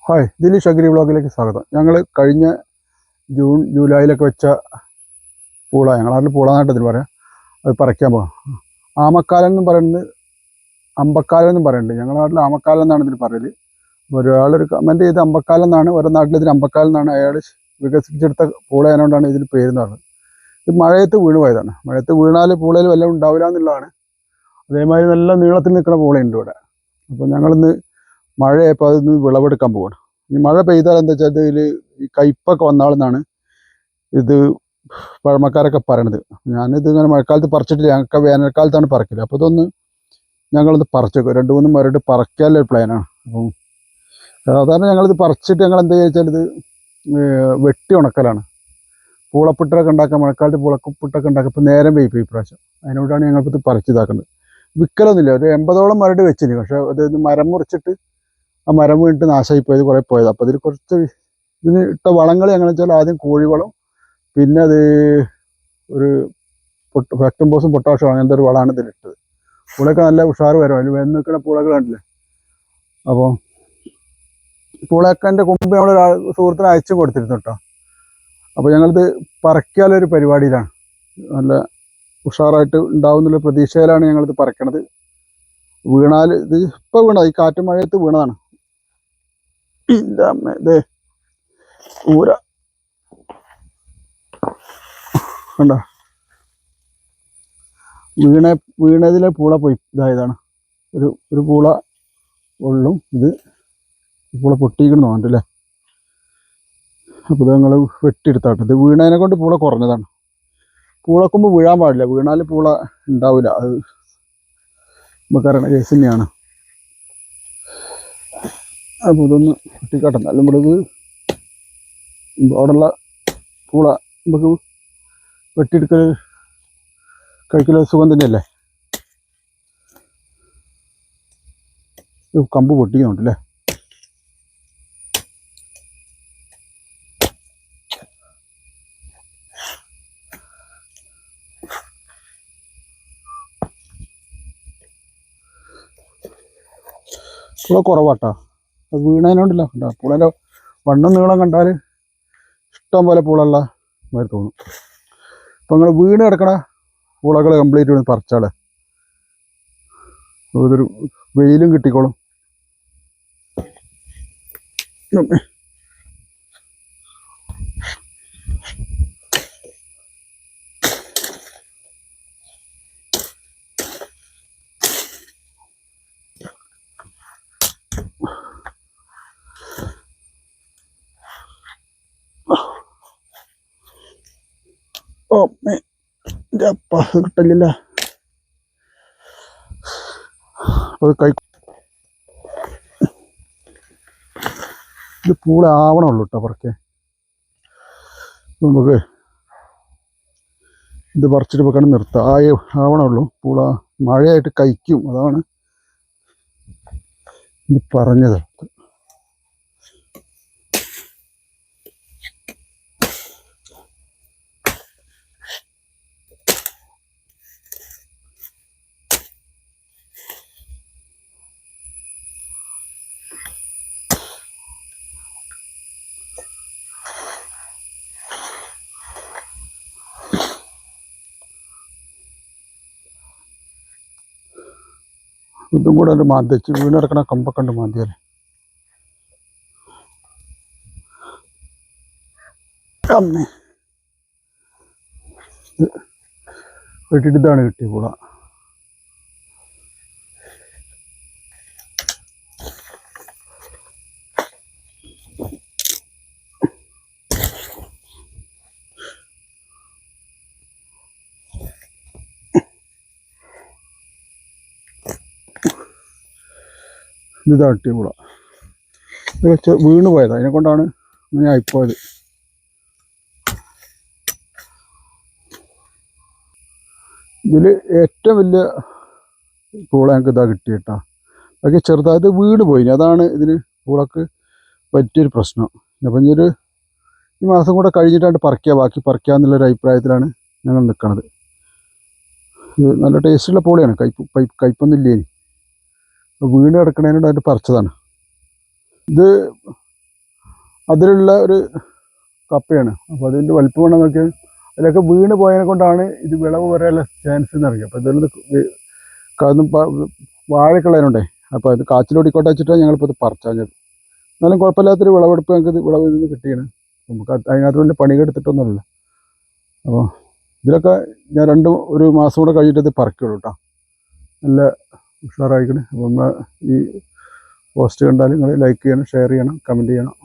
Hi, Dileesh agri വ്ളോഗിലേക്ക് സ്വാഗതം. ഞങ്ങൾ കഴിഞ്ഞ ജൂൺ ജൂലൈയിലൊക്കെ വെച്ച പൂള, ഞങ്ങളുടെ നാട്ടിൽ പൂള നാട്ടത്തിൽ പറയാം, അത് പറിക്കാൻ പോകാം. ആമക്കാലം എന്നും പറയുന്നത്, അമ്പക്കാലം എന്നും പറയുന്നുണ്ട്. ഞങ്ങളുടെ നാട്ടിൽ ആമക്കാലം എന്നാണ് ഇതിന് പറയൽ. ഒരാളൊരു കമൻറ്റ് ചെയ്ത് അമ്പക്കാലം എന്നാണ്, ഓരോ നാട്ടിൽ ഇതിന് അമ്പക്കാലം എന്നാണ്. അയാൾ വികസിപ്പിച്ചെടുത്ത പൂള ആയതുകൊണ്ടാണ് ഇതിന് പേരെന്ന് പറഞ്ഞത്. ഇത് മഴയത്ത് വീണ് പോയതാണ്. മഴയത്ത് വീണാൽ പൂളയിൽ വല്ലതും ഉണ്ടാവില്ല എന്നുള്ളതാണ്. അതേമാതിരി നല്ല നീളത്തിൽ നിൽക്കുന്ന പൂളയുണ്ട് ഇവിടെ. അപ്പോൾ ഞങ്ങളിന്ന് മഴയായപ്പോൾ അതിൽ നിന്ന് വിളവെടുക്കാൻ പോവാണ്. ഈ മഴ പെയ്താൽ എന്താ വെച്ചാൽ ഇതിൽ ഈ കയ്പ്പൊക്കെ വന്നാളെന്നാണ് ഇത് പഴമക്കാരൊക്കെ പറയണത്. ഞാനിത് ഇങ്ങനെ മഴക്കാലത്ത് പറിച്ചിട്ടില്ല, ഞങ്ങൾക്ക് വേനൽക്കാലത്താണ് പറിക്കല്. അപ്പോൾ ഇതൊന്ന് ഞങ്ങളിത് പറിച്ചേക്കും. 2-3 മരട് പറിക്കാനുള്ളൊരു പ്ലാനാണ്. അപ്പം സാധാരണ ഞങ്ങളിത് പറിച്ചിട്ട് ഞങ്ങൾ എന്താ ചോദിച്ചാൽ ഇത് വെട്ടി ഉണക്കലാണ്. പൂളപ്പിട്ടൊക്കെ ഉണ്ടാക്കാൻ, മഴക്കാലത്ത് പൂളപ്പിട്ടൊക്കെ ഉണ്ടാക്കുക. ഇപ്പോൾ നേരം വൈകിപ്പോയി ഇപ്രാവശ്യം. അതിനോടാണ് ഞങ്ങൾക്കിത് പറിച്ചിതാക്കുന്നത്. വിൽക്കലൊന്നുമില്ല. ഒരു 80ഓളം മരട് വെച്ചിന്. പക്ഷേ അത് മരം മുറിച്ചിട്ട് ആ മരം വീണിട്ട് നാശമായി പോയത് കുറേ പോയത്. അപ്പോൾ ഇതിൽ കുറച്ച് ഇതിന് ഇട്ട വളങ്ങൾ എങ്ങനെ വെച്ചാൽ ആദ്യം കോഴിവളം, പിന്നെ അത് ഒരു ഫാക്ടംബോസും പൊട്ടാഷോ അങ്ങനത്തെ ഒരു വളമാണ് ഇതിലിട്ടത്. പൂളയൊക്കെ നല്ല ഉഷാറ് വരും. അതിൽ വന്ന് നിൽക്കുന്ന പൂളകൾ കണ്ടില്ലേ. അപ്പോൾ പൂളയൊക്കെ കൊമ്പ് നമ്മളൊരു സുഹൃത്തിന് അയച്ചു കൊടുത്തിരുന്നു കേട്ടോ. അപ്പോൾ ഞങ്ങളിത് പറിക്കാനൊരു പരിപാടിയിലാണ്. നല്ല ഉഷാറായിട്ട് ഉണ്ടാവുന്നുള്ള പ്രതീക്ഷയിലാണ് ഞങ്ങളിത് പറിക്കണത്. വീണാൽ ഇത് ഇപ്പോൾ വീണത്, ഈ കാറ്റും മഴയത്ത് വീണതാണ്. ഇതേ ഊര കണ്ട, വീണതിലെ പൂള പോയി ഇതായതാണ്. ഒരു പൂള ഉള്ളും ഇത് പൂള പൊട്ടിയിരിക്കണം തോന്നിട്ടല്ലേ. അപ്പോൾ ഇത് ഞങ്ങൾ വെട്ടിയെടുത്താട്ടെ. ഇത് വീണതിനെ കൊണ്ട് പൂള കുറഞ്ഞതാണ്. പൂളക്കുമ്പോൾ വീഴാൻ പാടില്ല, വീണാൽ പൂള ഉണ്ടാവില്ല. അത് നമുക്കറിയണ കേസ് തന്നെയാണ്. അപ്പോൾ ഇതൊന്ന് വെട്ടിക്കാട്ടെ. നല്ല മൃഗ് അവിടെയുള്ള പൂള നമുക്ക് വെട്ടിയെടുക്കൽ കഴിക്കൽ സുഖം തന്നെയല്ലേ. കമ്പ് പൊട്ടിക്കുന്നുണ്ടല്ലേ. പൂള കുറവാട്ടോ. വീണതിനോണ്ടില്ല കണ്ടോ. പൂളേൻ്റെ വണ്ണം നീളം കണ്ടാൽ ഇഷ്ടം പോലെ പൂളുള്ള മാതിരി തോന്നും. അപ്പോൾ നിങ്ങൾ വീണ് കിടക്കണ പൂളകൾ കംപ്ലീറ്റ് ഒന്ന് പറിച്ചാളെ. അതൊരു വെയിലും കിട്ടിക്കോളും. ഓ എൻ്റെ അപ്പ കിട്ടില്ല. അത് ഇത് പൂള ആവണുള്ളൂ കേട്ടോ പറിക്കാൻ. നമുക്ക് ഇത് പറിച്ചിട്ട് വെക്കണം, നിർത്താം. ആവണുള്ളൂ. പൂള മഴയായിട്ട് കഴിക്കും, അതാണ് ഇത് പറഞ്ഞത്. ഇതും കൂടെ ഒരു മാന്തിച്ച് വീണെടുക്കണ കമ്പൊക്കെ ഉണ്ട് മാന്തിയാൽ. അമ്മേ വെട്ടിട്ട് ഇതാണ് കിട്ടിയ പൂള. ഇതാ കിട്ടിയ പൂള. ഇത് വെച്ച് വീണ് പോയത്, അതിനെ കൊണ്ടാണ് ഇങ്ങനെ ആയിപ്പോയത്. ഇതിൽ ഏറ്റവും വലിയ പൂള ഞങ്ങൾക്ക് ഇതാ കിട്ടിയിട്ടാ. അതൊക്കെ ചെറുതായത് വീണ് പോയി. അതാണ് ഇതിന് പൂളക്ക് പറ്റിയൊരു പ്രശ്നം. അപ്പം ഈ മാസം കൂടെ കഴിഞ്ഞിട്ടാണ് ബാക്കി പറിക്കുക എന്നുള്ളൊരു അഭിപ്രായത്തിലാണ് ഞങ്ങൾ നിൽക്കുന്നത്. ഇത് നല്ല ടേസ്റ്റുള്ള പൂളയാണ്. കയ്പ്പൊന്നും ഇല്ലേ. വീണ് കിടക്കണതിനോട് അതിൻ്റെ പറിച്ചതാണ്. ഇത് അതിലുള്ള ഒരു കപ്പയാണ്. അപ്പോൾ അതിൻ്റെ വലിപ്പം വേണം നോക്കിയാൽ അതിലൊക്കെ വീണ് പോയതിനെ കൊണ്ടാണ് ഇത് വിളവ് വരാനുള്ള ചാൻസ് എന്ന് അറിയാം. അപ്പോൾ ഇതൊന്നും വാഴക്കുള്ളതിനുണ്ടേ. അപ്പോൾ അത് കാച്ചിലോടിക്കോട്ടെ വെച്ചിട്ടാണ് ഞങ്ങളിപ്പോൾ ഇത് പറിച്ചത്. എന്നാലും കുഴപ്പമില്ലാത്തൊരു വിളവെടുപ്പ് ഞങ്ങൾക്ക് ഇത് വിളവ് നിന്ന് കിട്ടിയാണ്. നമുക്ക് അതിനകത്ത് വലിയ പണിയെടുത്തിട്ടൊന്നുമില്ല. അപ്പോൾ ഇതിലൊക്കെ ഞാൻ ഒരു മാസം കൂടെ കഴിഞ്ഞിട്ട് ഇത് പറിക്കുള്ളൂ കേട്ടോ. നല്ല ഉഷാറായിക്കണേ. അപ്പോൾ നമ്മൾ ഈ പോസ്റ്റ് കണ്ടാൽ നിങ്ങൾ ലൈക്ക് ചെയ്യണം, ഷെയർ ചെയ്യണം, കമൻറ്റ് ചെയ്യണം.